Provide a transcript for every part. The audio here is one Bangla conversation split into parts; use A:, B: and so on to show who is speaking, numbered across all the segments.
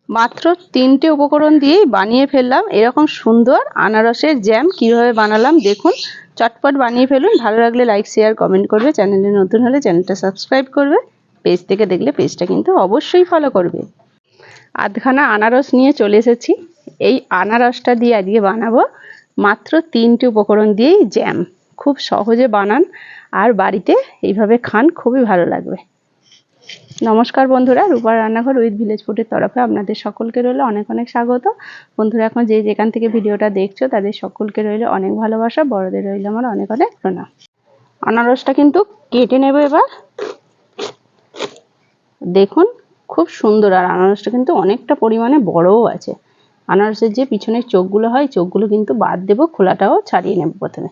A: মাত্র 3টে উপকরণ দিয়েই বানিয়ে ফেললাম এরকম সুন্দর আনারসের জ্যাম। কিভাবে বানালাম দেখুন, চটপট বানিয়ে ফেলুন। ভালো লাগলে লাইক শেয়ার কমেন্ট করবে, চ্যানেলে নতুন হলে চ্যানেলটা সাবস্ক্রাইব করবে, পেজ থেকে দেখলে পেজটা কিন্তু অবশ্যই ফলো করবে। আধখানা আনারস নিয়ে চলে এসেছি। এই আনারসটা দিয়ে আজকে বানাবো মাত্র 3টে উপকরণ দিয়েই জ্যাম। খুব সহজে বানান আর বাড়িতে এইভাবে খান, খুবই ভালো লাগবে। নমস্কার বন্ধুরা, রূপার রান্নাঘর উইথ ভিলেজ ফুডের তরফে আপনাদের সকলকে রইল অনেক অনেক স্বাগত। বন্ধুরা এখন যেখান থেকে ভিডিওটা দেখছো তাদের সকলকে রইল অনেক ভালোবাসা, বড়দের রইল আমার অনেক অনেক প্রণাম। আনারসটা কিন্তু কেটে নেব এবার। দেখুন খুব সুন্দর, আর আনারসটা কিন্তু অনেকটা পরিমাণে বড়ও আছে। আনারসের যে পিছনের চোখগুলো হয়, চোখগুলো কিন্তু বাদ দেবো, খোলাটাও ছাড়িয়ে নেব প্রথমে।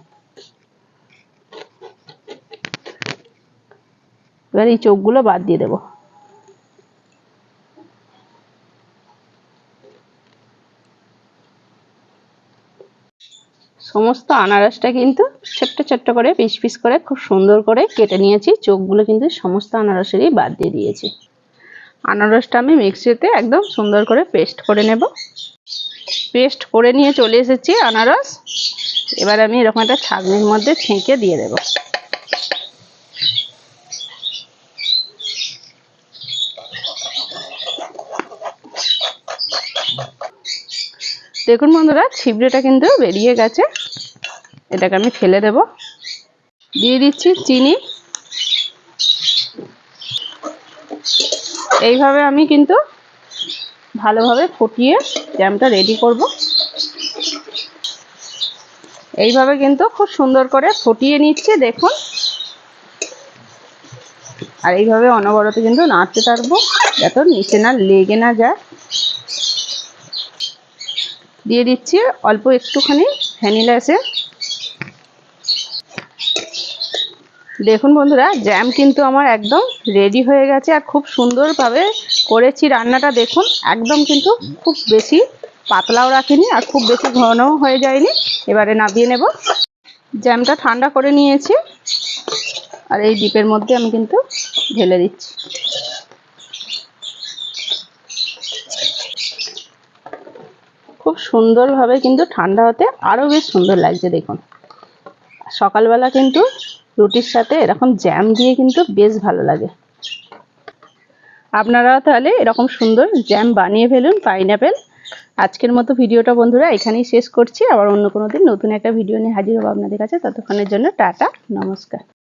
A: এবার এই চোখগুলো বাদ দিয়ে দেবো। সমস্ত আনারসটা কিন্তু ছোট্ট ছোট্ট করে পিস পিস করে খুব সুন্দর করে কেটে নিয়েছি। চোখগুলো কিন্তু সমস্ত আনারসেরই বাদ দিয়ে দিয়েছি। আনারসটা আমি মিক্সিতে একদম সুন্দর করে পেস্ট করে নেব। পেস্ট করে নিয়ে চলে এসেছি আনারস। এবার আমি এরকম একটা ছাঁকনির মধ্যে ছেঁকে দিয়ে দেব। দেখুন বন্ধুরা, ছিবড়েটা কিন্তু বেরিয়ে গেছে। এটাকে আমি ফেলে দেব। দিয়ে দিচ্ছি চিনি। এইভাবে আমি কিন্তু ভালোভাবে ফুটিয়ে জ্যামটা রেডি করব। এইভাবে কিন্তু খুব সুন্দর করে ফুটিয়ে নিচ্ছে দেখুন। আর এইভাবে অনবরত কিন্তু নাড়তে থাকবো যাতে নিচে না লেগে না যায়। দিয়ে দিচ্ছি অল্প একটুখানি ভ্যানিলা এসেন্স। দেখুন বন্ধুরা, জ্যাম কিন্তু আমার একদম রেডি হয়ে গেছে আর খুব সুন্দরভাবে করেছি রান্নাটা। দেখুন একদম কিন্তু খুব বেশি পাতলাও রাখিনি আর খুব বেশি ঘনও হয়ে যায়নি। এবারে নামিয়ে নেব। জ্যামটা ঠান্ডা করে নিয়েছি আর এই ডিপের মধ্যে আমি কিন্তু ঢেলে দিচ্ছি। খুব সুন্দরভাবে কিন্তু ঠান্ডা হতে আরও বেশ সুন্দর লাগছে দেখুন। সকালবেলা কিন্তু রুটির সাথে এরকম জ্যাম দিয়ে কিন্তু বেশ ভালো লাগে। আপনারাও তাহলে এরকম সুন্দর জ্যাম বানিয়ে ফেলুন পাইনাপেল। আজকের মতো ভিডিওটা বন্ধুরা এখানেই শেষ করছি। আবার অন্য কোনো দিন নতুন একটা ভিডিও নিয়ে হাজির হবো আপনাদের কাছে। ততক্ষণের জন্য টাটা, নমস্কার।